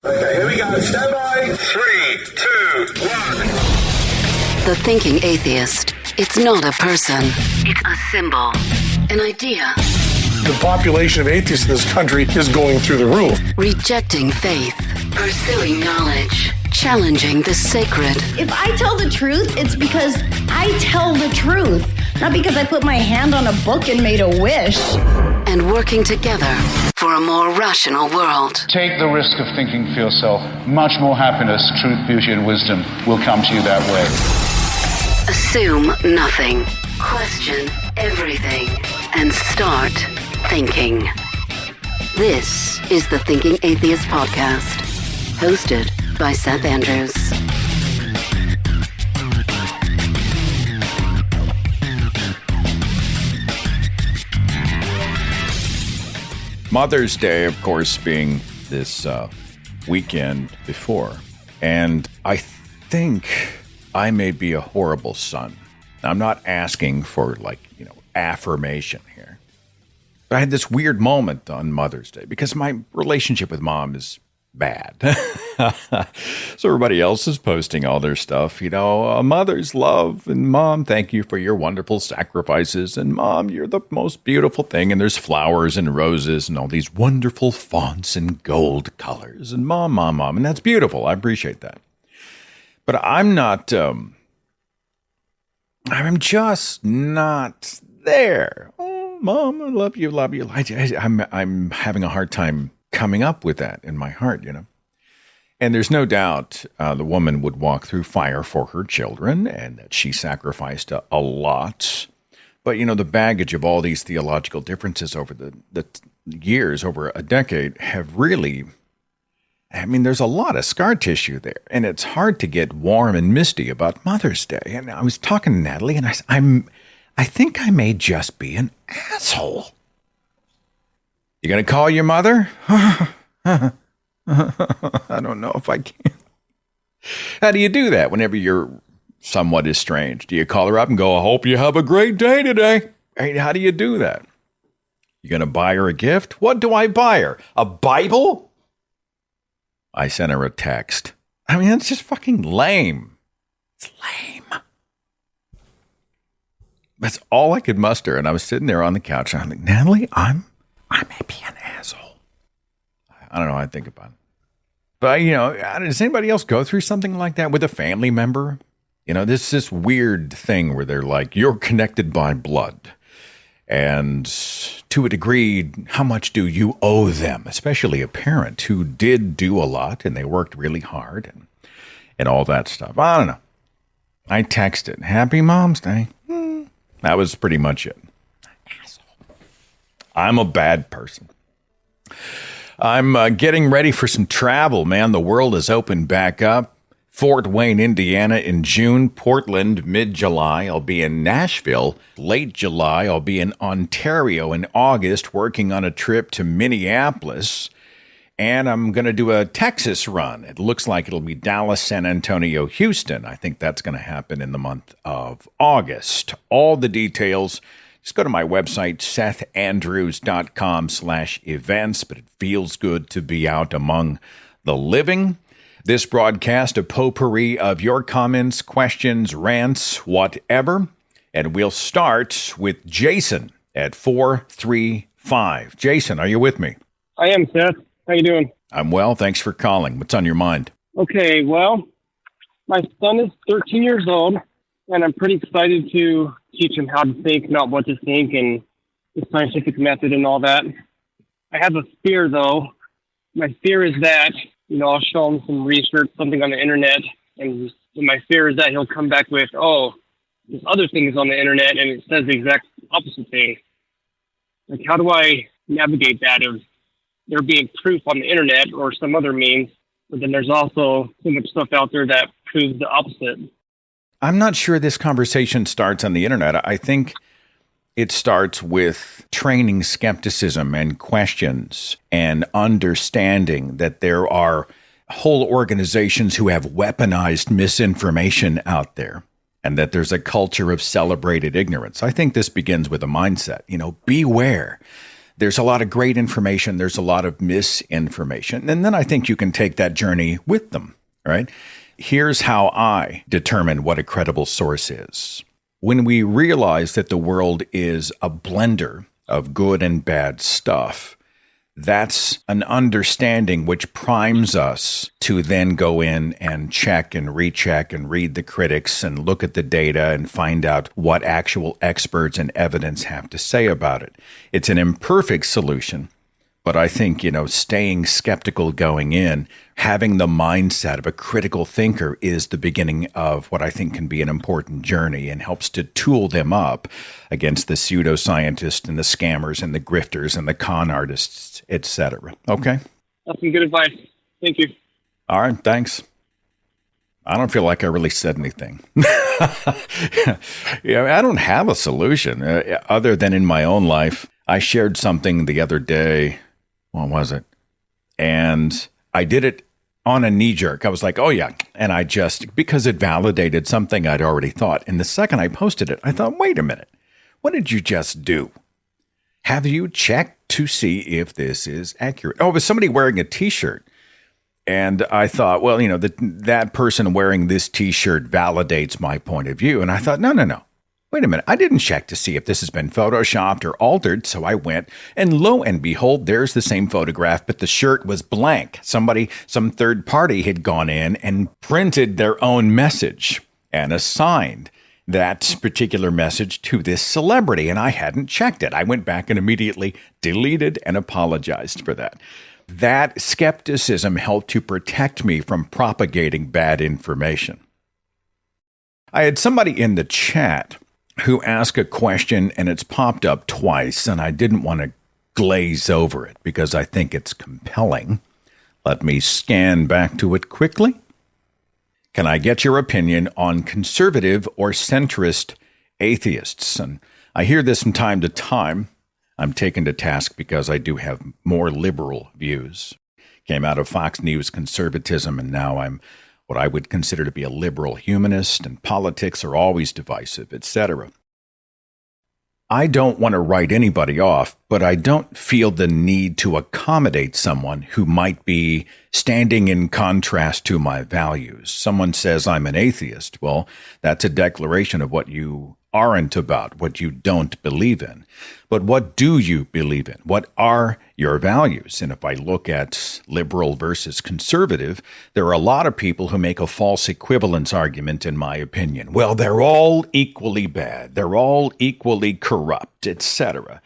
Okay, here we go. Stand by. 3, 2, 1. The thinking atheist. It's not a person. It's a symbol. An idea. The population of atheists in this country is going through the roof. Rejecting faith. Pursuing knowledge. Challenging the sacred. If I tell the truth, it's because I tell the truth. Not because I put my hand on a book and made a wish. And working together for a more rational world. Take the risk of thinking for yourself. Much more happiness, truth, beauty, and wisdom will come to you that way. Assume nothing. Question everything. And start thinking. This is the Thinking Atheist Podcast. Hosted by Seth Andrews. Mother's Day, of course, being this weekend before. And I think I may be a horrible son. I'm not asking for, affirmation here. But I had this weird moment on Mother's Day because my relationship with Mom is bad. So everybody else is posting all their stuff, a mother's love, and Mom, thank you for your wonderful sacrifices, and Mom, you're the most beautiful thing, and there's flowers and roses and all these wonderful fonts and gold colors, and Mom, and that's beautiful. I appreciate that. But I'm not, I'm just not there. Oh, Mom, I love you. I'm having a hard time coming up with that in my heart, And there's no doubt the woman would walk through fire for her children and that she sacrificed a lot. But, the baggage of all these theological differences over the years, over a decade, have really, there's a lot of scar tissue there. And it's hard to get warm and misty about Mother's Day. And I was talking to Natalie and I think I may just be an asshole. You going to call your mother? I don't know if I can. How do you do that whenever you're somewhat estranged? Do you call her up and go, I hope you have a great day today? How do you do that? You going to buy her a gift? What do I buy her? A Bible? I sent her a text. That's just fucking lame. It's lame. That's all I could muster. And I was sitting there on the couch. And I'm like, Natalie, I may be an asshole. I don't know how I think about it. But, does anybody else go through something like that with a family member? This weird thing where they're like, you're connected by blood. And to a degree, how much do you owe them? Especially a parent who did do a lot and they worked really hard and all that stuff. I don't know. I texted, Happy Mom's Day. That was pretty much it. I'm a bad person. I'm getting ready for some travel, man. The world has opened back up. Fort Wayne, Indiana in June. Portland, mid-July. I'll be in Nashville. Late July, I'll be in Ontario in August, working on a trip to Minneapolis. And I'm going to do a Texas run. It looks like it'll be Dallas, San Antonio, Houston. I think that's going to happen in the month of August. All the details, just go to my website, sethandrews.com/events, but it feels good to be out among the living. This broadcast, a potpourri of your comments, questions, rants, whatever. And we'll start with Jason at 435. Jason, are you with me? I am, Seth. How you doing? I'm well. Thanks for calling. What's on your mind? Okay, well, my son is 13 years old, and I'm pretty excited to teach him how to think, not what to think, and the scientific method and all that. I have a fear, though. My fear is that, I'll show him some research, something on the internet, and my fear is that he'll come back with, this other thing is on the internet, and it says the exact opposite thing. Like, how do I navigate that of there being proof on the internet or some other means, but then there's also so much stuff out there that proves the opposite? I'm not sure this conversation starts on the internet. I think it starts with training skepticism and questions and understanding that there are whole organizations who have weaponized misinformation out there and that there's a culture of celebrated ignorance. I think this begins with a mindset, beware. There's a lot of great information. There's a lot of misinformation. And then I think you can take that journey with them, right? Here's how I determine what a credible source is. When we realize that the world is a blender of good and bad stuff, that's an understanding which primes us to then go in and check and recheck and read the critics and look at the data and find out what actual experts and evidence have to say about it. It's an imperfect solution, but I think, staying skeptical going in, having the mindset of a critical thinker is the beginning of what I think can be an important journey and helps to tool them up against the pseudoscientists and the scammers and the grifters and the con artists, etc. Okay? That's some good advice. Thank you. All right, thanks. I don't feel like I really said anything. I don't have a solution other than in my own life. I shared something the other day. What was it? And I did it on a knee jerk. I was like, oh, yeah. And I just, because it validated something I'd already thought. And the second I posted it, I thought, wait a minute. What did you just do? Have you checked to see if this is accurate? Oh, it was somebody wearing a T-shirt. And I thought, well, that person wearing this T-shirt validates my point of view. And I thought, no. Wait a minute. I didn't check to see if this has been photoshopped or altered. So I went and lo and behold, there's the same photograph, but the shirt was blank. Some third party had gone in and printed their own message and assigned that particular message to this celebrity. And I hadn't checked it. I went back and immediately deleted and apologized for that. That skepticism helped to protect me from propagating bad information. I had somebody in the chat who asked a question, and it's popped up twice, and I didn't want to glaze over it because I think it's compelling. Let me scan back to it quickly. Can I get your opinion on conservative or centrist atheists? And I hear this from time to time. I'm taken to task because I do have more liberal views. Came out of Fox News conservatism, and now I'm what I would consider to be a liberal humanist, and politics are always divisive, etc. I don't want to write anybody off, but I don't feel the need to accommodate someone who might be standing in contrast to my values. Someone says I'm an atheist. Well, that's a declaration of what you aren't about, what you don't believe in. But what do you believe in? What are your values? And if I look at liberal versus conservative, there are a lot of people who make a false equivalence argument, in my opinion. Well, they're all equally bad. They're all equally corrupt, etc.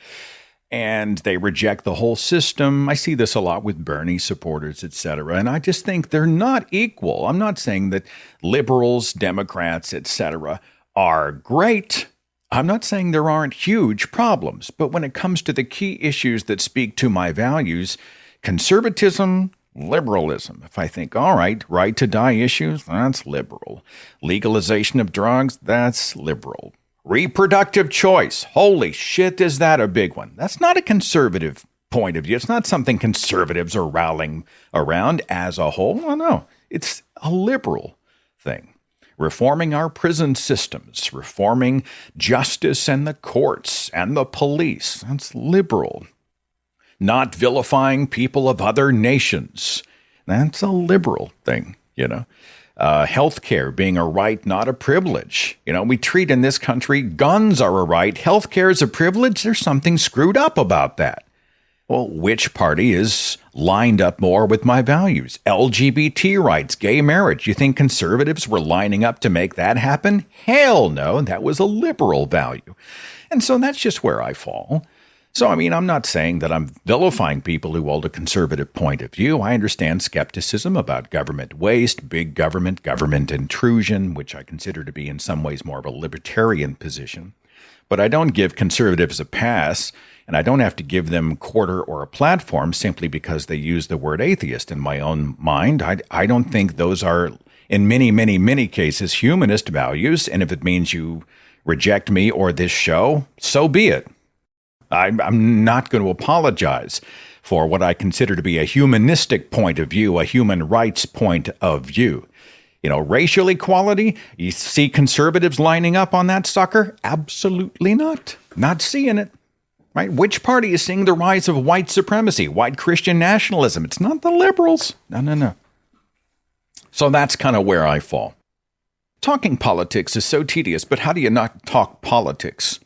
And they reject the whole system. I see this a lot with Bernie supporters, etc. And I just think they're not equal. I'm not saying that liberals, Democrats, etc. are great. I'm not saying there aren't huge problems, but when it comes to the key issues that speak to my values, conservatism, liberalism. If I think, all right to die issues, that's liberal. Legalization of drugs, that's liberal. Reproductive choice, holy shit, is that a big one? That's not a conservative point of view. It's not something conservatives are rallying around as a whole. Well, no, it's a liberal thing. Reforming our prison systems, reforming justice and the courts and the police. That's liberal. Not vilifying people of other nations. That's a liberal thing, Healthcare being a right, not a privilege. We treat in this country, guns are a right. Healthcare is a privilege. There's something screwed up about that. Well, which party is lined up more with my values? LGBT rights, gay marriage. You think conservatives were lining up to make that happen? Hell no, that was a liberal value. And so that's just where I fall. So, I'm not saying that I'm vilifying people who hold a conservative point of view. I understand skepticism about government waste, big government, government intrusion, which I consider to be in some ways more of a libertarian position. But I don't give conservatives a pass, and I don't have to give them quarter or a platform simply because they use the word atheist. In my own mind, I don't think those are, in many, many, many cases, humanist values. And if it means you reject me or this show, so be it. I'm not going to apologize for what I consider to be a humanistic point of view, a human rights point of view. Racial equality, you see conservatives lining up on that sucker? Absolutely not. Not seeing it. right? Which party is seeing the rise of white supremacy, white Christian nationalism? It's not the liberals. No. So that's kind of where I fall. Talking politics is so tedious, but how do you not talk politics?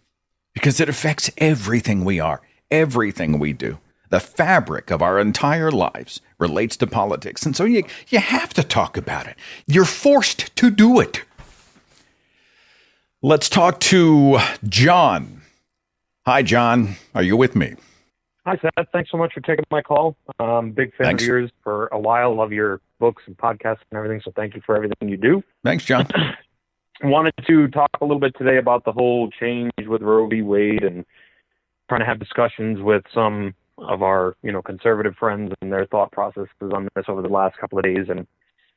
Because it affects everything we are, everything we do. The fabric of our entire lives relates to politics. And so you have to talk about it. You're forced to do it. Let's talk to John. Hi, John. Are you with me? Hi, Seth. Thanks so much for taking my call. Big fan Thanks. of yours for a while. Love your books and podcasts and everything. So thank you for everything you do. Thanks, John. Wanted to talk a little bit today about the whole change with Roe v. Wade and trying to have discussions with some of our, conservative friends and their thought processes on this over the last couple of days. And it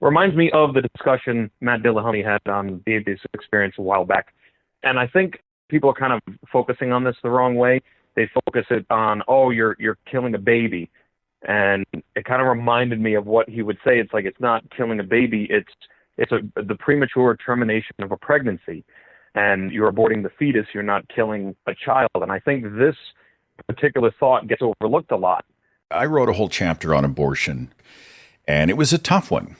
reminds me of the discussion Matt Dillahunty had on the Atheist Experience a while back. And I think people are kind of focusing on this the wrong way. They focus it on, you're killing a baby. And it kind of reminded me of what he would say. It's like, it's not killing a baby. It's the premature termination of a pregnancy. And you're aborting the fetus. You're not killing a child. And I think this particular thought gets overlooked a lot. I wrote a whole chapter on abortion, and it was a tough one.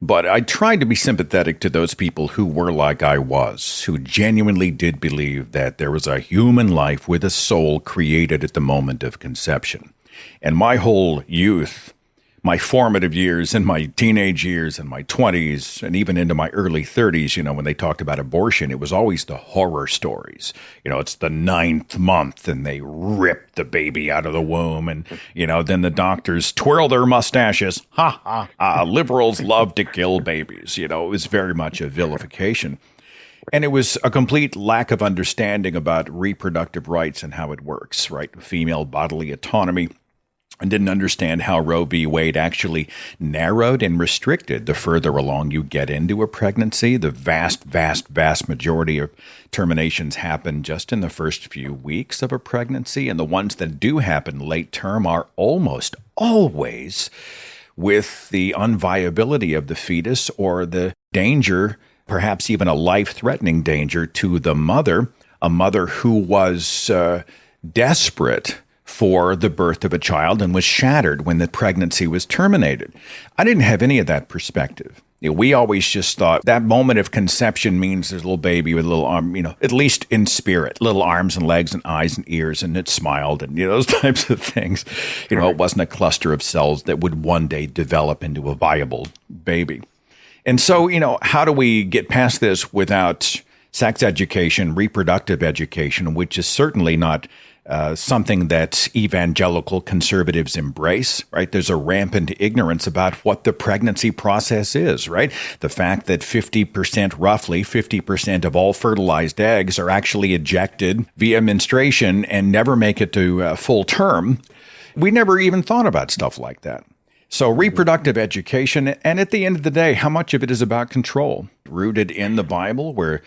But I tried to be sympathetic to those people who were like I was, who genuinely did believe that there was a human life with a soul created at the moment of conception. And my whole youth, my formative years and my teenage years and my 20s and even into my early 30s, when they talked about abortion, it was always the horror stories. It's the 9th month and they rip the baby out of the womb and, then the doctors twirl their mustaches. Ha, ha, ha. Liberals love to kill babies. It was very much a vilification. And it was a complete lack of understanding about reproductive rights and how it works, right? Female bodily autonomy. And didn't understand how Roe v. Wade actually narrowed and restricted the further along you get into a pregnancy. The vast majority of terminations happen just in the first few weeks of a pregnancy. And the ones that do happen late term are almost always with the unviability of the fetus or the danger, perhaps even a life-threatening danger to the mother, a mother who was desperate for the birth of a child and was shattered when the pregnancy was terminated. I didn't have any of that perspective. We always just thought that moment of conception means there's a little baby with a little arm, at least in spirit, little arms and legs and eyes and ears, and it smiled and, those types of things. It wasn't a cluster of cells that would one day develop into a viable baby. And so, how do we get past this without sex education, reproductive education, which is certainly not something that evangelical conservatives embrace, right? There's a rampant ignorance about what the pregnancy process is, right? The fact that roughly 50% of all fertilized eggs are actually ejected via menstruation and never make it to full term. We never even thought about stuff like that. So reproductive education, and at the end of the day, how much of it is about control? Rooted in the Bible, where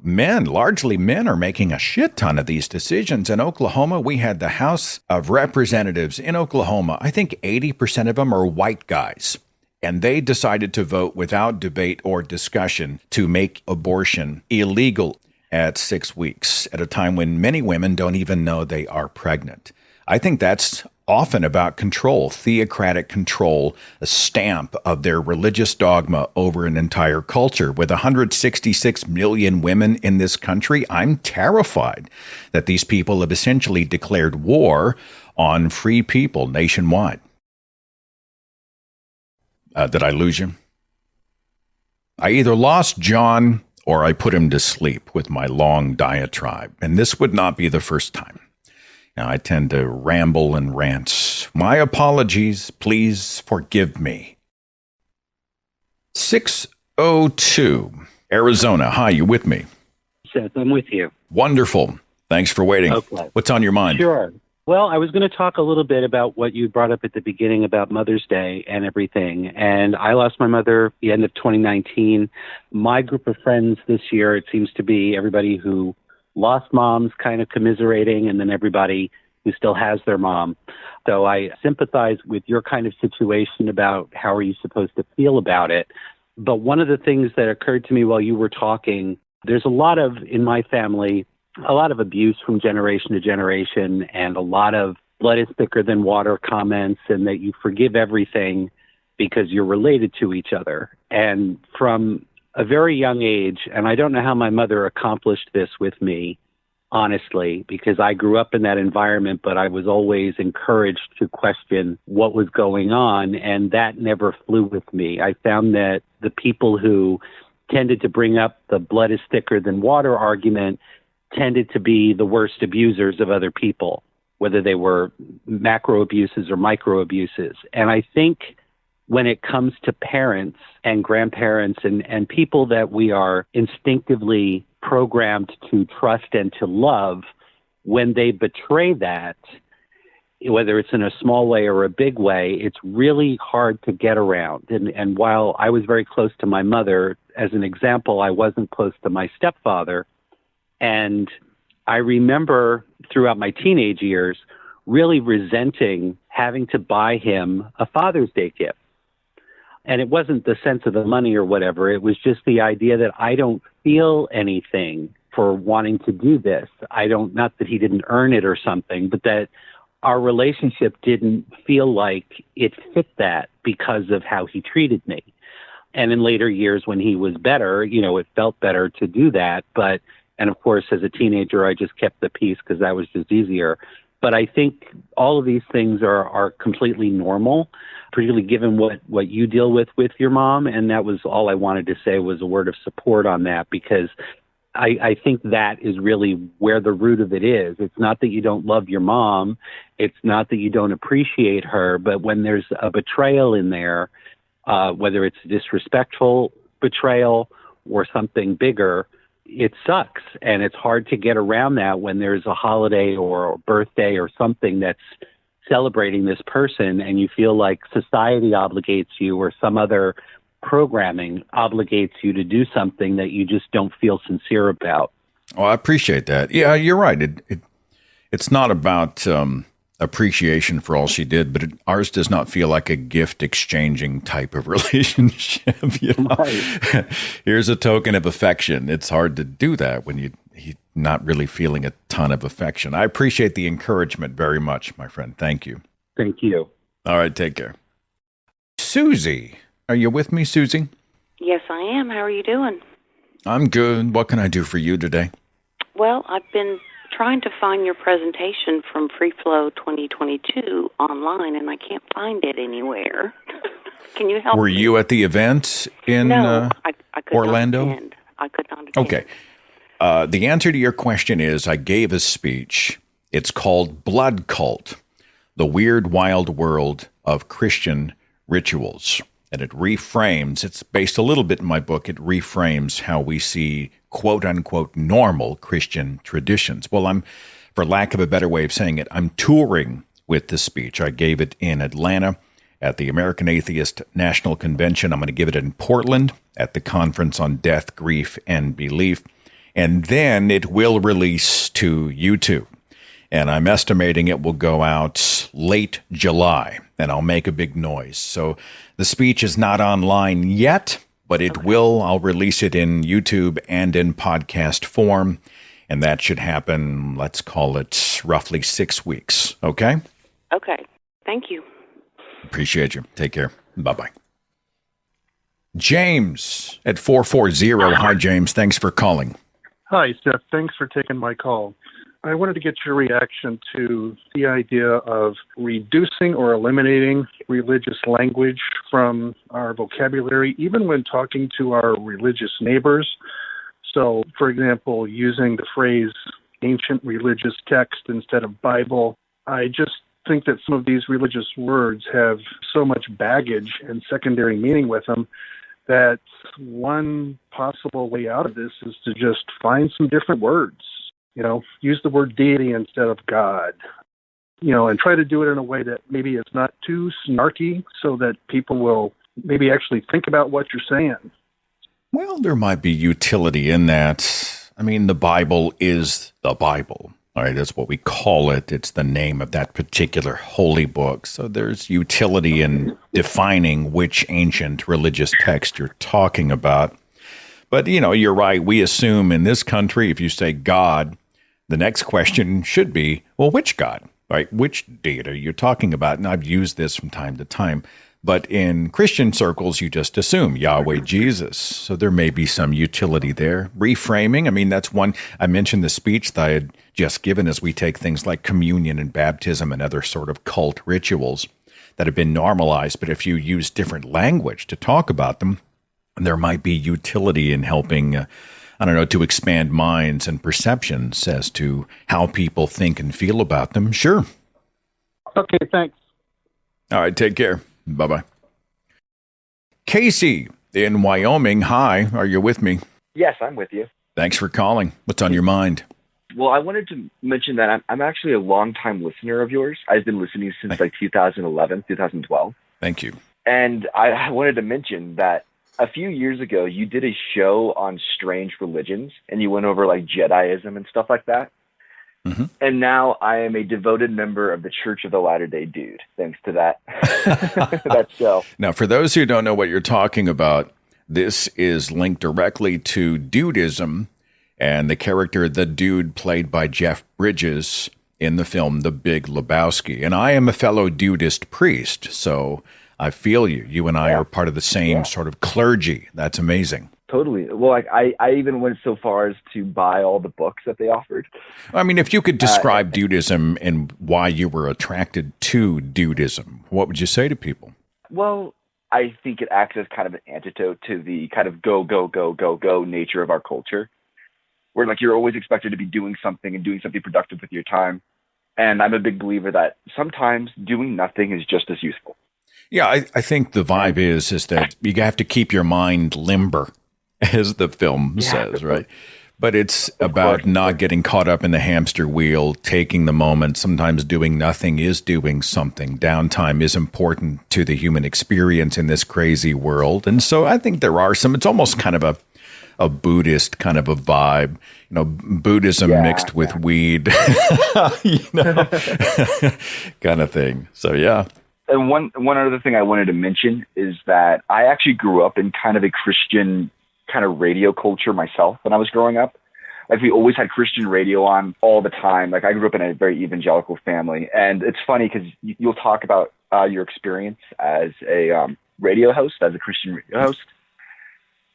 largely men are making a shit ton of these decisions. In Oklahoma, we had the House of Representatives in Oklahoma. I think 80% of them are white guys. And they decided to vote without debate or discussion to make abortion illegal at 6 weeks, at a time when many women don't even know they are pregnant. I think that's often about control, theocratic control, a stamp of their religious dogma over an entire culture. With 166 million women in this country, I'm terrified that these people have essentially declared war on free people nationwide. Did I lose you? I either lost John or I put him to sleep with my long diatribe, and this would not be the first time. Now, I tend to ramble and rant. My apologies. Please forgive me. 602, Arizona. Hi, you with me? Seth, I'm with you. Wonderful. Thanks for waiting. Okay. What's on your mind? Sure. Well, I was going to talk a little bit about what you brought up at the beginning about Mother's Day and everything. And I lost my mother at the end of 2019. My group of friends this year, it seems to be everybody who lost moms kind of commiserating, and then everybody who still has their mom. So I sympathize with your kind of situation about how are you supposed to feel about it. But one of the things that occurred to me while you were talking, there's a lot of, in my family, a lot of abuse from generation to generation and a lot of blood is thicker than water comments, and that you forgive everything because you're related to each other. And from a very young age, and I don't know how my mother accomplished this with me, honestly, because I grew up in that environment, but I was always encouraged to question what was going on, and that never flew with me. I found that the people who tended to bring up the blood is thicker than water argument tended to be the worst abusers of other people, whether they were macro abuses or micro abuses. And I think when it comes to parents and grandparents and people that we are instinctively programmed to trust and to love, when they betray that, whether it's in a small way or a big way, it's really hard to get around. And while I was very close to my mother, as an example, I wasn't close to my stepfather. And I remember throughout my teenage years really resenting having to buy him a Father's Day gift. And it wasn't the sense of the money or whatever. It was just the idea that I don't feel anything for wanting to do this. Not that he didn't earn it or something, but that our relationship didn't feel like it fit that because of how he treated me. And in later years when he was better, it felt better to do that. And of course, as a teenager, I just kept the peace because that was just easier. But I think all of these things are completely normal, particularly given what you deal with your mom. And that was all I wanted to say, was a word of support on that, because I think that is really where the root of it is. It's not that you don't love your mom. It's not that you don't appreciate her. But when there's a betrayal in there, whether it's disrespectful betrayal or something bigger, it sucks. And it's hard to get around that when there's a holiday or a birthday or something that's celebrating this person and you feel like society obligates you or some other programming obligates you to do something that you just don't feel sincere about. Oh, I appreciate that. Yeah, you're right. It's not about appreciation for all she did, but ours does not feel like a gift exchanging type of relationship. Right. Here's a token of affection. It's hard to do that when you're not really feeling a ton of affection. I appreciate the encouragement very much, my friend. Thank you. Thank you. All right, take care. Susie, are you with me, Susie? Yes, I am. How are you doing? I'm good. What can I do for you today? Well, I've been trying to find your presentation from Free Flow 2022 online, and I can't find it anywhere. Can you help me? Were you at the event in No, I could Orlando? Not attend. I could not attend. Okay. The answer to your question is I gave a speech. It's called Blood Cult, the Weird Wild World of Christian Rituals. And it reframes, it's based a little bit in my book, it reframes how we see quote-unquote normal Christian traditions. Well, for lack of a better way of saying it, I'm touring with this speech. I gave it in Atlanta at the American Atheist National Convention. I'm going to give it in Portland at the Conference on Death, Grief, and Belief. And then it will release to YouTube. And I'm estimating it will go out late July, and I'll make a big noise. So the speech is not online yet, but it will. I'll release it in YouTube and in podcast form, and that should happen, let's call it roughly 6 weeks. Okay? Okay. Thank you. Appreciate you. Take care. Bye-bye. James at 440. Hi, James. Thanks for calling. Hi, Seth. Thanks for taking my call. I wanted to get your reaction to the idea of reducing or eliminating religious language from our vocabulary, even when talking to our religious neighbors. So, for example, using the phrase ancient religious text instead of Bible. I just think that some of these religious words have so much baggage and secondary meaning with them that one possible way out of this is to just find some different words. Use the word deity instead of God, and try to do it in a way that maybe it's not too snarky so that people will maybe actually think about what you're saying. Well, there might be utility in that. I mean, the Bible is the Bible. All right, that's what we call it. It's the name of that particular holy book. So there's utility in defining which ancient religious text you're talking about. But, you're right. We assume in this country, if you say God, The next question should be, well, which God, right? Which deity are you talking about? And I've used this from time to time. But in Christian circles, you just assume Yahweh Jesus. So there may be some utility there. Reframing, I mean, that's one. I mentioned the speech that I had just given as we take things like communion and baptism and other sort of cult rituals that have been normalized. But if you use different language to talk about them, there might be utility in helping, to expand minds and perceptions as to how people think and feel about them. Sure. Okay, thanks. All right, take care. Bye-bye. Casey in Wyoming. Hi, are you with me? Yes, I'm with you. Thanks for calling. What's on your mind? Well, I wanted to mention that I'm actually a longtime listener of yours. I've been listening since like 2011, 2012. Thank you. And I wanted to mention that a few years ago, you did a show on strange religions, and you went over like Jediism and stuff like that. Mm-hmm. And now I am a devoted member of the Church of the Latter-day Dude, thanks to that, that show. Now, for those who don't know what you're talking about, this is linked directly to Dudism and the character The Dude played by Jeff Bridges in the film The Big Lebowski. And I am a fellow Dudist priest, so I feel you. You and I are part of the same sort of clergy. That's amazing. Totally. Well, like I even went so far as to buy all the books that they offered. I mean, if you could describe Dudism and why you were attracted to Dudism, what would you say to people? Well, I think it acts as kind of an antidote to the kind of go, go, go, go, go nature of our culture, where like you're always expected to be doing something and doing something productive with your time. And I'm a big believer that sometimes doing nothing is just as useful. Yeah, I think the vibe is that you have to keep your mind limber, as the film says, right? But it's about not getting caught up in the hamster wheel, taking the moment. Sometimes doing nothing is doing something. Downtime is important to the human experience in this crazy world. And so I think there are some, it's almost kind of a Buddhist kind of a vibe, Buddhism mixed with weed, kind of thing. So, yeah. And one other thing I wanted to mention is that I actually grew up in kind of a Christian kind of radio culture myself when I was growing up. Like we always had Christian radio on all the time. Like I grew up in a very evangelical family. And it's funny because you'll talk about your experience as a radio host, as a Christian radio host.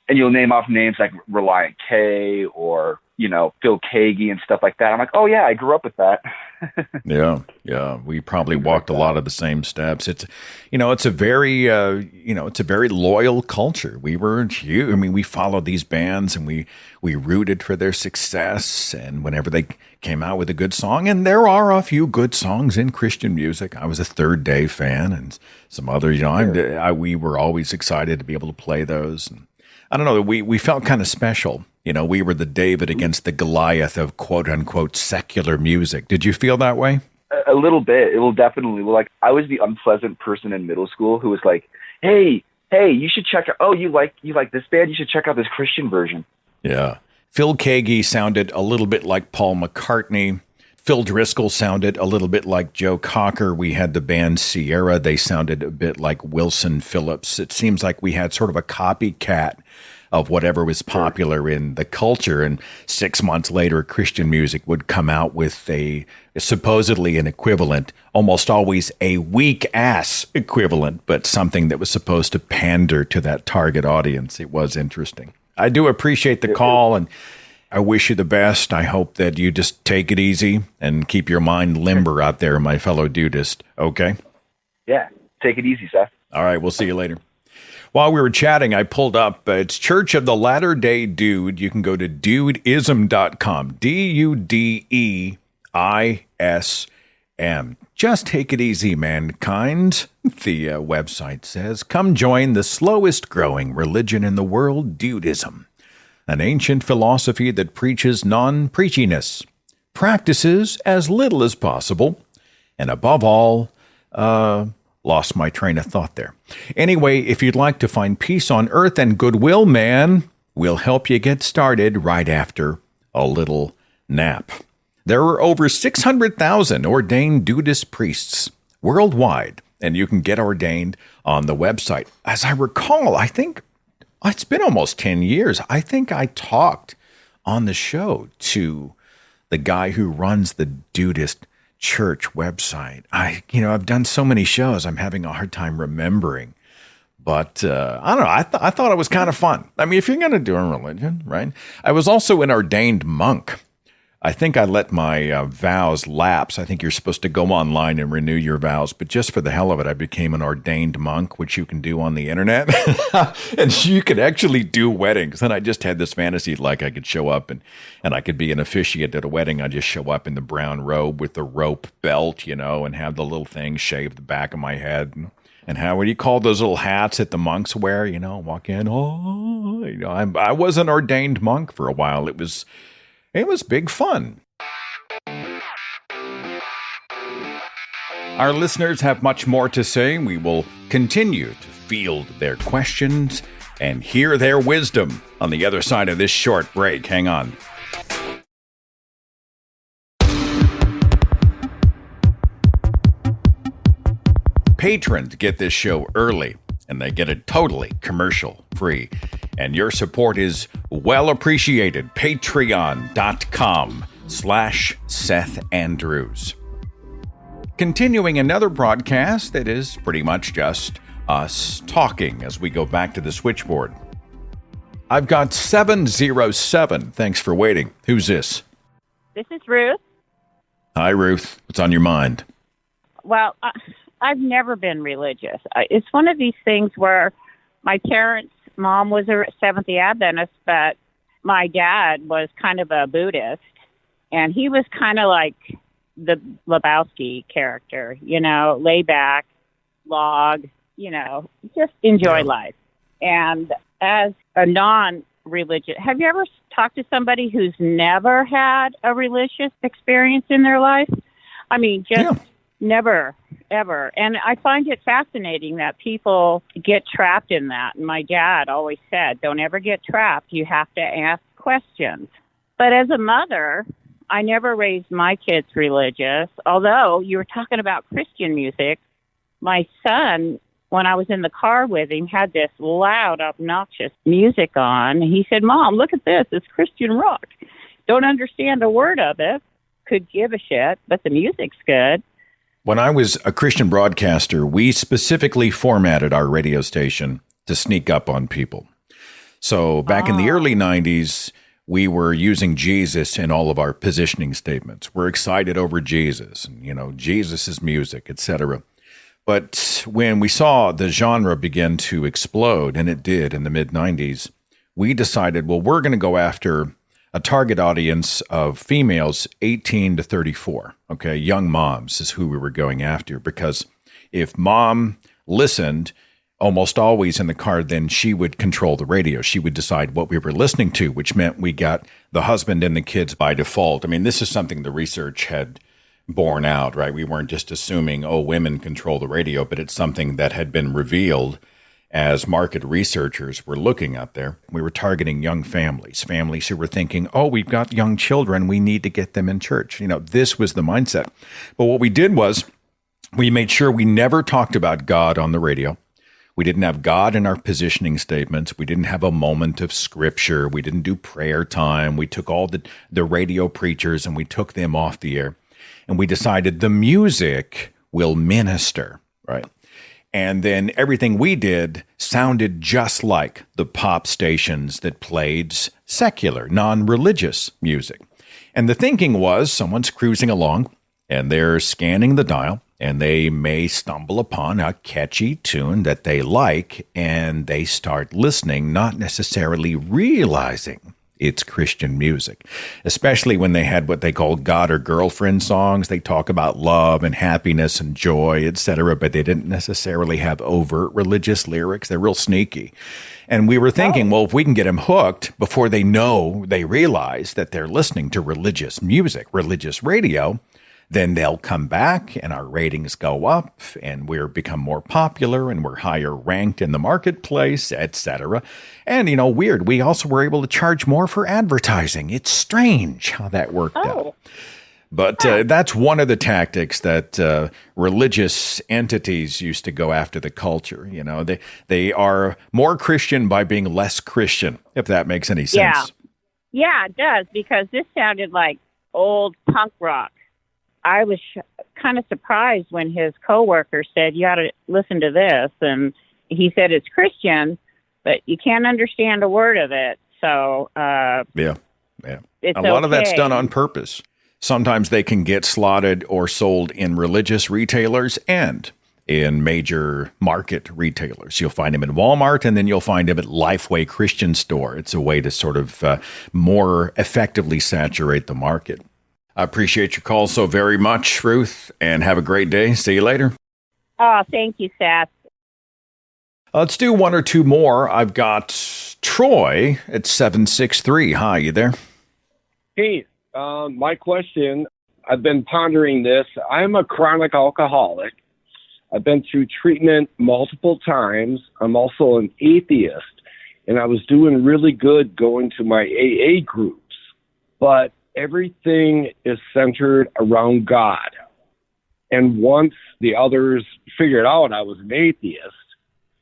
And you'll name off names like Reliant K or, Phil Kagi and stuff like that. I'm like, oh yeah, I grew up with that. Yeah. We probably walked a lot of the same steps. It's, it's a very, it's a very loyal culture. We followed these bands and we rooted for their success. And whenever they came out with a good song, and there are a few good songs in Christian music. I was a Third Day fan and some other, we were always excited to be able to play those. And I don't know, we felt kind of special. We were the David against the Goliath of quote unquote secular music. Did you feel that way? A little bit. It will definitely. Like I was the unpleasant person in middle school who was like, hey, you should check out, you like this band? You should check out this Christian version. Yeah. Phil Kagi sounded a little bit like Paul McCartney. Phil Driscoll sounded a little bit like Joe Cocker. We had the band Sierra. They sounded a bit like Wilson Phillips. It seems like we had sort of a copycat of whatever was popular in the culture. And 6 months later, Christian music would come out with supposedly an equivalent, almost always a weak ass equivalent, but something that was supposed to pander to that target audience. It was interesting. I do appreciate the call, and I wish you the best. I hope that you just take it easy and keep your mind limber out there, my fellow dudist. Okay? Yeah. Take it easy, Seth. All right. We'll see you later. While we were chatting, I pulled up, it's Church of the Latter-day Dude. You can go to dudeism.com, DUDEISM. Just take it easy, mankind. The website says, come join the slowest growing religion in the world, Dudism, an ancient philosophy that preaches non-preachiness, practices as little as possible, and above all, lost my train of thought there. Anyway, if you'd like to find peace on earth and goodwill, man, we'll help you get started right after a little nap. There are over 600,000 ordained Dudist priests worldwide, and you can get ordained on the website. As I recall, I think it's been almost 10 years. I think I talked on the show to the guy who runs the Dudist Church website. I've done so many shows, I'm having a hard time remembering. But I don't know. I thought it was kind of fun. I mean, if you're going to do a religion, right? I was also an ordained monk. I think I let my vows lapse. I think you're supposed to go online and renew your vows. But just for the hell of it, I became an ordained monk, which you can do on the internet. And you could actually do weddings. And I just had this fantasy like I could show up and I could be an officiant at a wedding. I just show up in the brown robe with the rope belt, and have the little thing shave the back of my head. And how would you call those little hats that the monks wear? Walk in. I was an ordained monk for a while. It was big fun. Our listeners have much more to say. We will continue to field their questions and hear their wisdom on the other side of this short break. Hang on. Patrons get this show early, and they get it totally commercial-free. And your support is well appreciated. Patreon.com/Seth Andrews. Continuing another broadcast that is pretty much just us talking as we go back to the switchboard. I've got 707. Thanks for waiting. Who's this? This is Ruth. Hi, Ruth. What's on your mind? Well, I've never been religious. It's one of these things where my parents' mom was a Seventh-day Adventist, but my dad was kind of a Buddhist, and he was kind of like the Lebowski character, lay back, log, just enjoy life. And as a non-religious, have you ever talked to somebody who's never had a religious experience in their life? I mean, just never, ever. And I find it fascinating that people get trapped in that. And my dad always said, don't ever get trapped. You have to ask questions. But as a mother, I never raised my kids religious. Although you were talking about Christian music, my son, when I was in the car with him, had this loud, obnoxious music on. And he said, Mom, look at this. It's Christian rock. Don't understand a word of it. Could give a shit, but the music's good. When I was a Christian broadcaster, we specifically formatted our radio station to sneak up on people. So back in the early 90s, we were using Jesus in all of our positioning statements. We're excited over Jesus, and, Jesus is music, etc. But when we saw the genre begin to explode, and it did in the mid-90s, we decided, well, we're going to go after a target audience of females 18 to 34. Okay, young moms is who we were going after, because if mom listened almost always in the car, then she would control the radio. She would decide what we were listening to, which meant we got the husband and the kids by default. I mean, this is something the research had borne out, right? We weren't just assuming, women control the radio, but it's something that had been revealed as market researchers were looking out there. We were targeting young families who were thinking, we've got young children, we need to get them in church. This was the mindset. But what we did was we made sure we never talked about God on the radio. We didn't have God in our positioning statements. We didn't have a moment of scripture. We didn't do prayer time. We took all the radio preachers and we took them off the air. And we decided the music will minister, right? And then everything we did sounded just like the pop stations that played secular, non-religious music. And the thinking was someone's cruising along and they're scanning the dial and they may stumble upon a catchy tune that they like and they start listening, not necessarily realizing it's Christian music, especially when they had what they call God or girlfriend songs. They talk about love and happiness and joy, etc., but they didn't necessarily have overt religious lyrics. They're real sneaky. And we were thinking, well, if we can get them hooked before they realize that they're listening to religious music, religious radio, then they'll come back and our ratings go up and we're become more popular and we're higher ranked in the marketplace, etc. And, weird, we also were able to charge more for advertising. It's strange how that worked out. But that's one of the tactics that religious entities used to go after the culture. They are more Christian by being less Christian, if that makes any sense. Yeah, it does, because this sounded like old punk rock. I was kind of surprised when his coworker said, "You ought to listen to this," and he said it's Christian, but you can't understand a word of it. So yeah, it's a lot of that's okay. done on purpose. Sometimes they can get slotted or sold in religious retailers and in major market retailers. You'll find them in Walmart, and then you'll find them at Lifeway Christian Store. It's a way to sort of more effectively saturate the market. I appreciate your call so very much, Ruth, and have a great day. See you later. Oh, thank you, Seth. Let's do one or two more. I've got Troy at 763. Hi, you there? Hey, my question, I've been pondering this. I'm a chronic alcoholic. I've been through treatment multiple times. I'm also an atheist, and I was doing really good going to my AA groups, but everything is centered around God. And once the others figured out I was an atheist,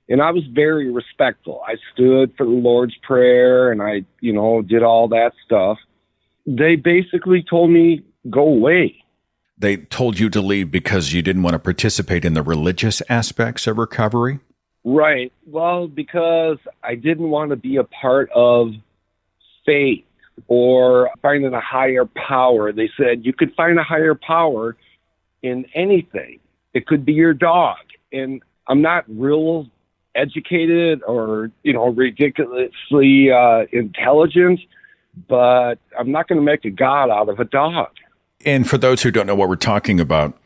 and I was very respectful. I stood for the Lord's Prayer, and I, did all that stuff. They basically told me, go away. They told you to leave because you didn't want to participate in the religious aspects of recovery? Right. Well, because I didn't want to be a part of faith or finding a higher power. They said you could find a higher power in anything. It could be your dog. And I'm not real educated or, ridiculously intelligent, but I'm not going to make a god out of a dog. And for those who don't know what we're talking about,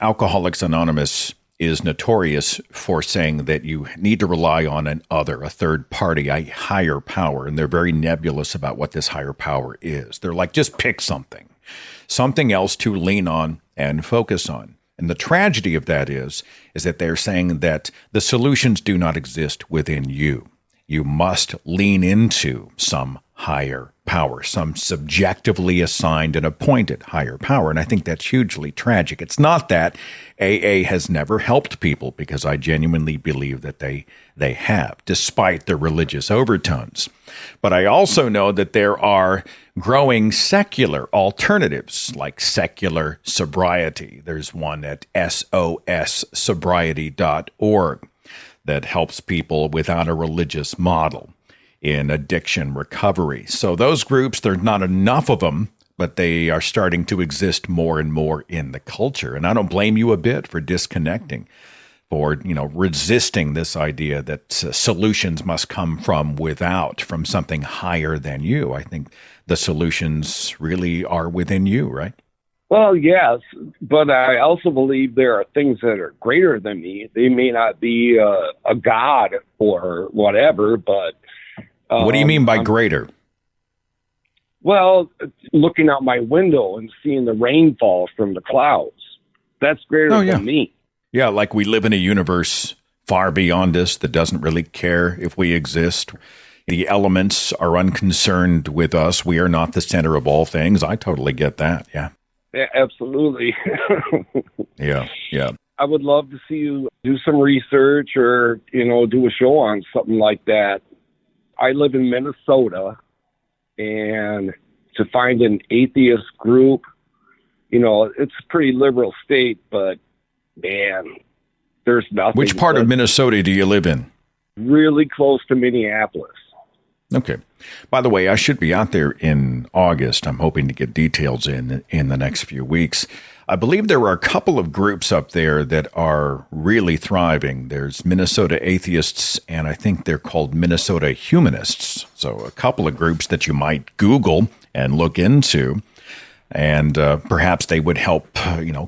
Alcoholics Anonymous is notorious for saying that you need to rely on a third party, a higher power. And they're very nebulous about what this higher power is. They're like, just pick something else to lean on and focus on. And the tragedy of that is that they're saying that the solutions do not exist within you. You must lean into some higher power, some subjectively assigned and appointed higher power. And I think that's hugely tragic. It's not that AA has never helped people, because I genuinely believe that they have, despite the religious overtones. But I also know that there are growing secular alternatives, like secular sobriety. There's one at sossobriety.org that helps people without a religious model in addiction recovery. So those groups, there's not enough of them, but they are starting to exist more and more in the culture. And I don't blame you a bit for disconnecting, for, resisting this idea that solutions must come from without, from something higher than you. I think the solutions really are within you, right? Well, yes, but I also believe there are things that are greater than me. They may not be a god or whatever, but what do you mean by greater? Well, looking out my window and seeing the rainfall from the clouds, that's greater than me. Yeah, like we live in a universe far beyond us that doesn't really care if we exist. The elements are unconcerned with us. We are not the center of all things. I totally get that, yeah. Yeah, absolutely. Yeah. I would love to see you do some research or, do a show on something like that. I live in Minnesota, and to find an atheist group, it's a pretty liberal state, but man, there's nothing. Which part of Minnesota do you live in? Really close to Minneapolis. Okay. By the way, I should be out there in August. I'm hoping to get details in the next few weeks. I believe there are a couple of groups up there that are really thriving. There's Minnesota Atheists, and I think they're called Minnesota Humanists. So a couple of groups that you might Google and look into, and perhaps they would help,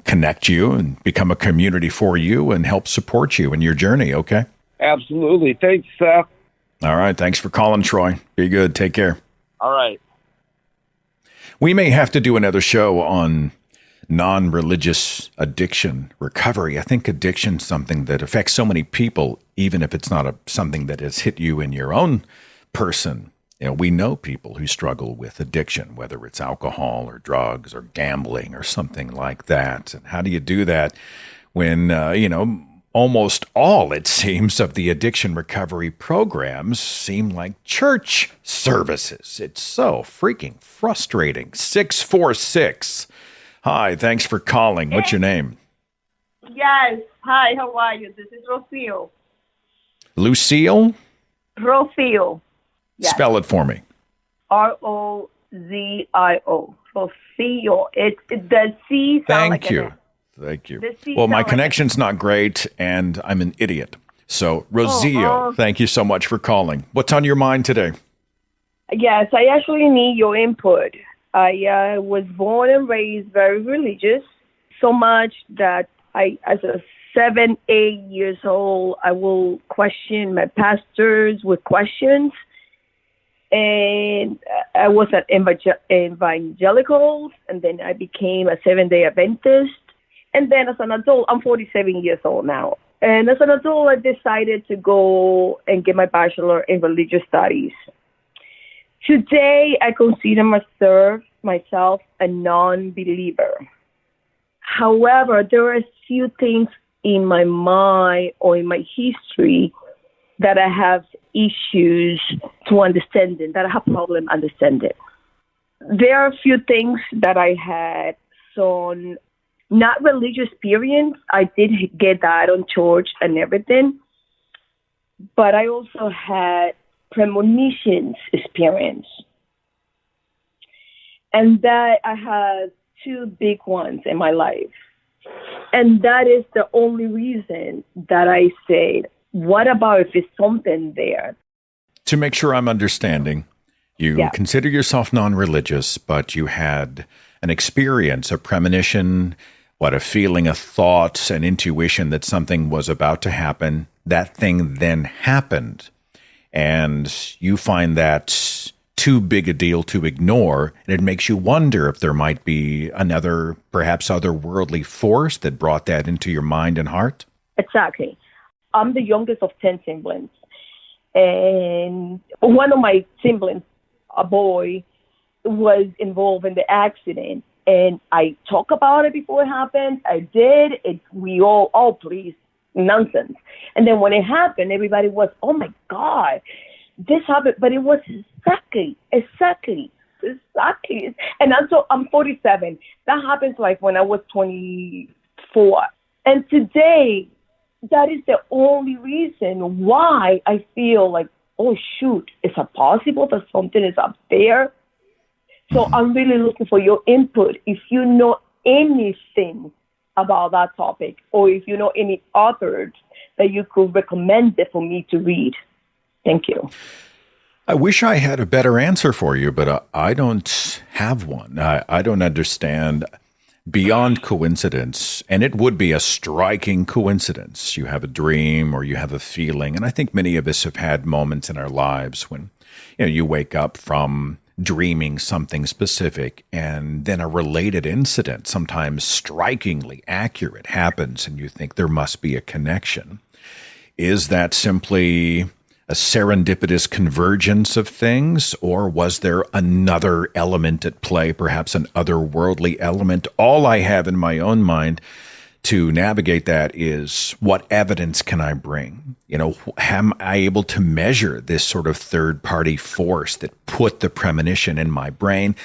connect you and become a community for you and help support you in your journey, okay? Absolutely. Thanks, Seth. All right. Thanks for calling, Troy. Be good. Take care. All right. We may have to do another show on non-religious addiction recovery. I think addiction is something that affects so many people, even if it's not something that has hit you in your own person. We know people who struggle with addiction, whether it's alcohol or drugs or gambling or something like that. And how do you do that when, almost all, it seems, of the addiction recovery programs seem like church services. It's so freaking frustrating. 646. Hi, thanks for calling. What's your name? Yes. Hi, how are you? This is Rocio. Lucille? Rocio. Yes. Spell it for me. Rozio. Rocio. It's the C sound Thank like you. an S. Thank you. The C Well, my sound like connection's not great, and I'm an idiot. So, Rocio, thank you so much for calling. What's on your mind today? Yes, I actually need your input. I was born and raised very religious, so much that as a 7, 8 years old, I will question my pastors with questions. And I was at evangelicals, and then I became a Seventh-day Adventist. And then as an adult, I'm 47 years old now. And as an adult, I decided to go and get my bachelor in religious studies. Today, I consider myself a non-believer. However, there are a few things in my mind or in my history that I have issues to understanding, that I have problem understanding. There are a few things that I had some not religious experience. I did get that on church and everything, but I also had premonitions experience. And that I had 2 big ones in my life. And that is the only reason that I said, what about if it's something there? To make sure I'm understanding, you consider yourself non-religious, but you had an experience, a premonition, a feeling, a thought, an intuition that something was about to happen. That thing then happened. And you find that too big a deal to ignore, and it makes you wonder if there might be another, perhaps otherworldly force that brought that into your mind and heart? Exactly. I'm the youngest of 10 siblings. And one of my siblings, a boy, was involved in the accident. And I talked about it before it happened. I did. We all, please, nonsense. And then when it happened, everybody was, oh, my God, this happened. But it was exactly. And also, I'm 47. That happens like when I was 24. And today, that is the only reason why I feel like, oh, shoot, is it possible that something is up there? So I'm really looking for your input. If you know anything about that topic, or if you know any authors that you could recommend it for me to read. Thank you. I wish I had a better answer for you, but I don't have one. I don't understand beyond coincidence, and it would be a striking coincidence. You have a dream or you have a feeling, and I think many of us have had moments in our lives when you wake up from dreaming something specific, and then a related incident, sometimes strikingly accurate, happens, and you think there must be a connection. Is that simply a serendipitous convergence of things, or was there another element at play, perhaps an otherworldly element? All I have in my own mind to navigate that is, what evidence can I bring? Am I able to measure this sort of third-party force that put the premonition in my brain?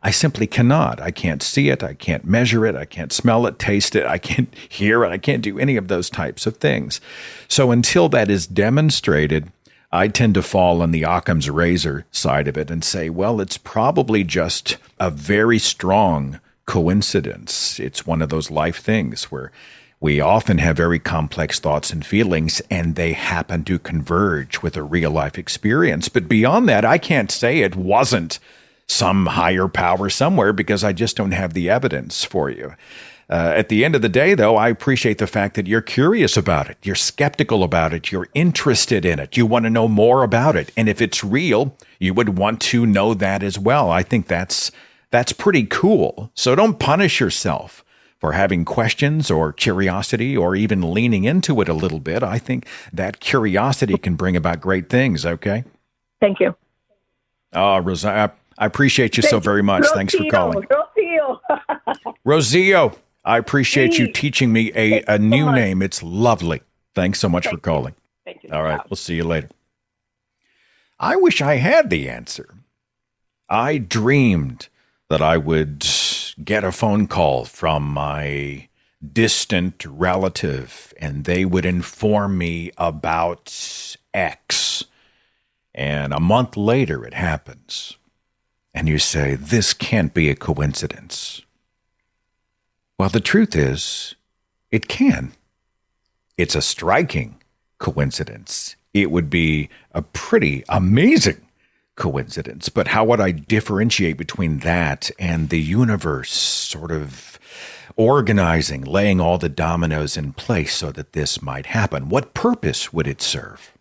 I simply cannot. I can't see it. I can't measure it. I can't smell it, taste it. I can't hear it. I can't do any of those types of things. So until that is demonstrated, I tend to fall on the Occam's razor side of it and say, well, it's probably just a very strong coincidence. It's one of those life things where we often have very complex thoughts and feelings, and they happen to converge with a real life experience. But beyond that, I can't say it wasn't some higher power somewhere, because I just don't have the evidence for you. At the end of the day, though, I appreciate the fact that you're curious about it. You're skeptical about it. You're interested in it. You want to know more about it. And if it's real, you would want to know that as well. I think that's pretty cool. So don't punish yourself for having questions or curiosity or even leaning into it a little bit. I think that curiosity can bring about great things, okay? Thank you. Rosa, I appreciate you so very much. Thanks for calling. Rocio, I appreciate you teaching me a new name. It's lovely. Thanks so much for calling. Thank you. All right. We'll see you later. I wish I had the answer. I dreamed that I would get a phone call from my distant relative and they would inform me about X. And a month later it happens. And you say, this can't be a coincidence. Well, the truth is, it can. It's a striking coincidence. It would be a pretty amazing coincidence. But how would I differentiate between that and the universe sort of organizing, laying all the dominoes in place so that this might happen? What purpose would it serve?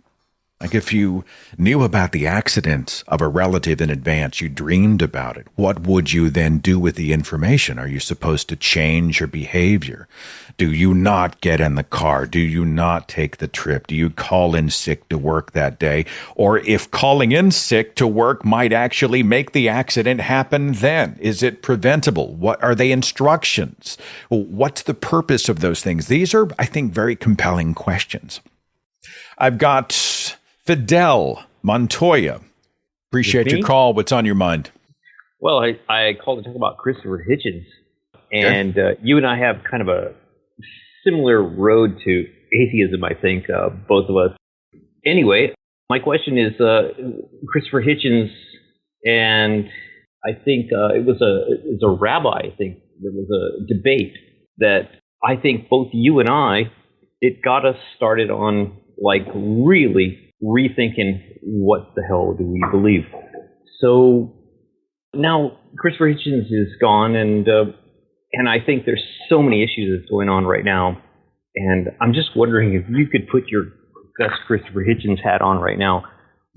Like if you knew about the accident of a relative in advance, you dreamed about it, what would you then do with the information? Are you supposed to change your behavior? Do you not get in the car? Do you not take the trip? Do you call in sick to work that day? Or if calling in sick to work might actually make the accident happen then? Is it preventable? What are they instructions? What's the purpose of those things? These are, I think, very compelling questions. I've got Fidel Montoya. Appreciate your call. What's on your mind? Well, I called to talk about Christopher Hitchens. And you and I have kind of a similar road to atheism, I think, both of us. Anyway, my question is Christopher Hitchens, and I think it was a rabbi, I think. There was a debate that I think both you and I, it got us started on like really rethinking what the hell do we believe. So now Christopher Hitchens is gone, and I think there's so many issues that's going on right now, and I'm just wondering if you could put your best Christopher Hitchens hat on right now.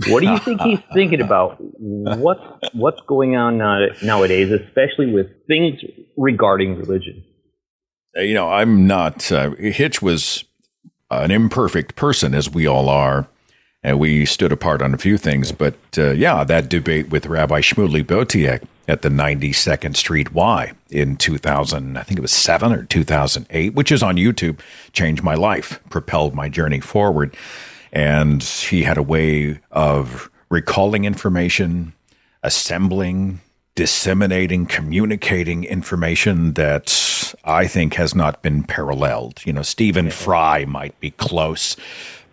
What do you think he's thinking about? What's going on nowadays, especially with things regarding religion? You know, I'm not. Hitch was an imperfect person, as we all are. And we stood apart on a few things. But that debate with Rabbi Shmuley Botiek at the 92nd Street Y in 2000, I think it was 7 or 2008, which is on YouTube, changed my life, propelled my journey forward. And he had a way of recalling information, assembling, disseminating, communicating information that I think has not been paralleled. You know, Stephen Fry might be close,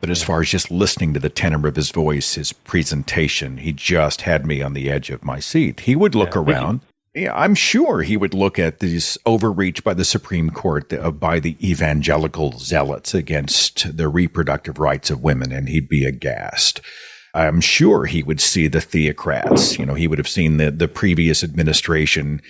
but as far as just listening to the tenor of his voice, his presentation, he just had me on the edge of my seat. He would look around. Yeah, I'm sure he would look at this overreach by the Supreme Court, by the evangelical zealots against the reproductive rights of women, and he'd be aghast. I'm sure he would see the theocrats. You know, he would have seen the previous administration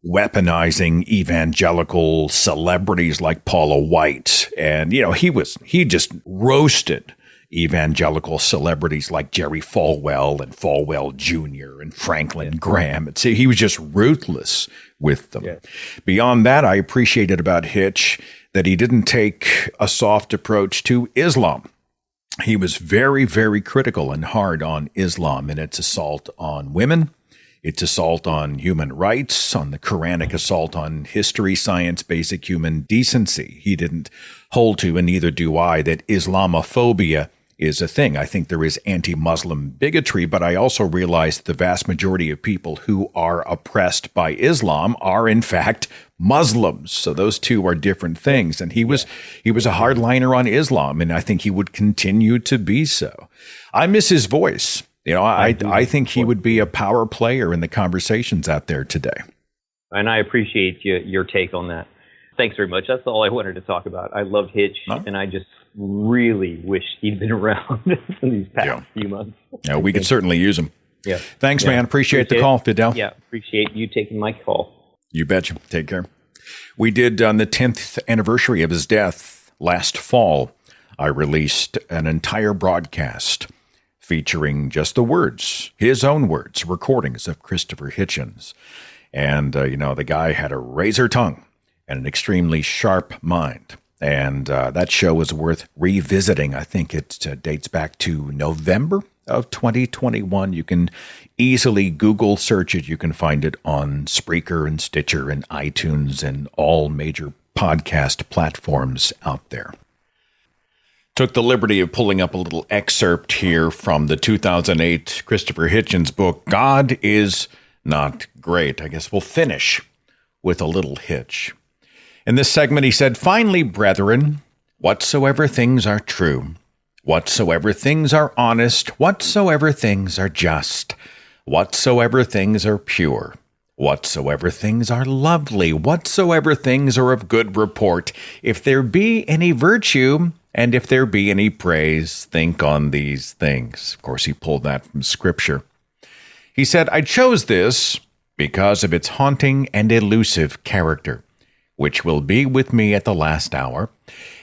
weaponizing evangelical celebrities like Paula White. And, you know, he just roasted evangelical celebrities like Jerry Falwell and Falwell Jr. and Franklin Graham. See, he was just ruthless with them. Yeah. Beyond that, I appreciated about Hitch that he didn't take a soft approach to Islam. He was very, very critical and hard on Islam and its assault on women, its assault on human rights, on the Quranic assault on history, science, basic human decency. He didn't hold to, and neither do I, that Islamophobia is a thing. I think there is anti-Muslim bigotry, but I also realize the vast majority of people who are oppressed by Islam are, in fact, Muslims. So those two are different things. And he was a hardliner on Islam, and I think he would continue to be so. I miss his voice. You know, I think he would be a power player in the conversations out there today. And I appreciate your take on that. Thanks very much. That's all I wanted to talk about. I love Hitch, and I just really wish he'd been around in these past few months. Yeah, we could certainly use him. Yeah. Thanks, man. Appreciate the call, Fidel. Yeah, appreciate you taking my call. You betcha. Take care. We did on the 10th anniversary of his death last fall. I released an entire broadcast featuring just the words, his own words, recordings of Christopher Hitchens. And, the guy had a razor tongue and an extremely sharp mind. And that show is worth revisiting. I think it dates back to November of 2021. You can easily Google search it. You can find it on Spreaker and Stitcher and iTunes and all major podcast platforms out there. Took the liberty of pulling up a little excerpt here from the 2008 Christopher Hitchens book, God is Not Great. I guess we'll finish with a little hitch. In this segment, he said, "Finally, brethren, whatsoever things are true, whatsoever things are honest, whatsoever things are just, whatsoever things are pure, whatsoever things are lovely, whatsoever things are of good report, if there be any virtue, and if there be any praise, think on these things." Of course, he pulled that from Scripture. He said, "I chose this because of its haunting and elusive character, which will be with me at the last hour,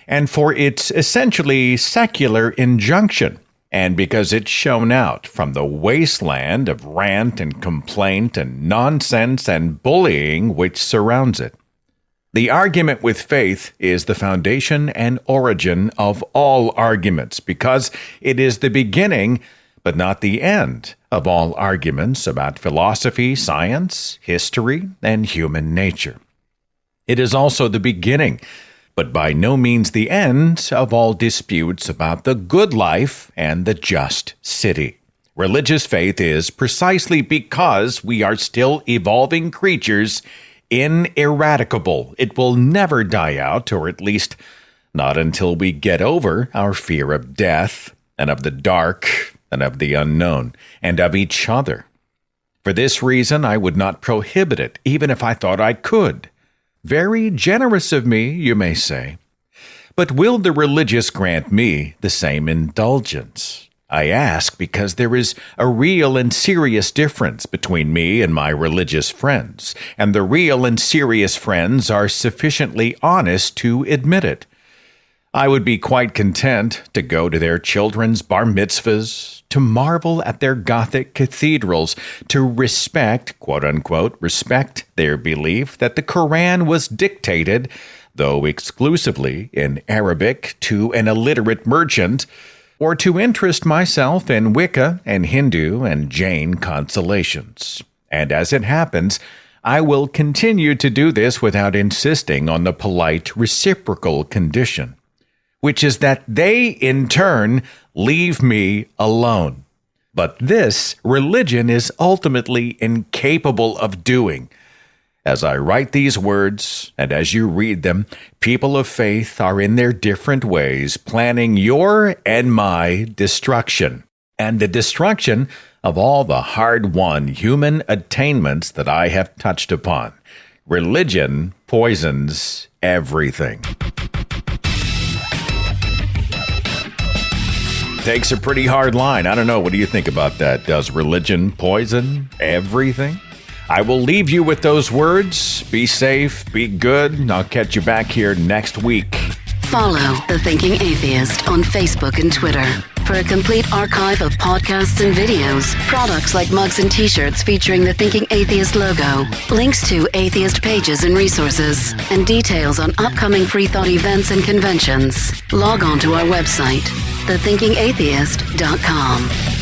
and for its essentially secular injunction, and because it's shown out from the wasteland of rant and complaint and nonsense and bullying which surrounds it. The argument with faith is the foundation and origin of all arguments, because it is the beginning, but not the end, of all arguments about philosophy, science, history, and human nature. It is also the beginning, but by no means the end, of all disputes about the good life and the just city. Religious faith is, precisely because we are still evolving creatures, ineradicable. It will never die out, or at least not until we get over our fear of death and of the dark and of the unknown and of each other. For this reason, I would not prohibit it, even if I thought I could. Very generous of me, you may say. But will the religious grant me the same indulgence? I ask because there is a real and serious difference between me and my religious friends, and the real and serious friends are sufficiently honest to admit it. I would be quite content to go to their children's bar mitzvahs, to marvel at their Gothic cathedrals, to respect, quote-unquote, respect their belief that the Quran was dictated, though exclusively in Arabic, to an illiterate merchant, or to interest myself in Wicca and Hindu and Jain constellations. And as it happens, I will continue to do this without insisting on the polite reciprocal condition, which is that they, in turn, leave me alone. But this religion is ultimately incapable of doing. As I write these words, and as you read them, people of faith are in their different ways planning your and my destruction, and the destruction of all the hard-won human attainments that I have touched upon. Religion poisons everything. Takes a pretty hard line. I don't know. What do you think about that? Does religion poison everything? I will leave you with those words. Be safe, be good, and I'll catch you back here next week. Follow The Thinking Atheist on Facebook and Twitter. For a complete archive of podcasts and videos, products like mugs and t-shirts featuring the Thinking Atheist logo, links to atheist pages and resources, and details on upcoming Free Thought events and conventions, log on to our website, thethinkingatheist.com.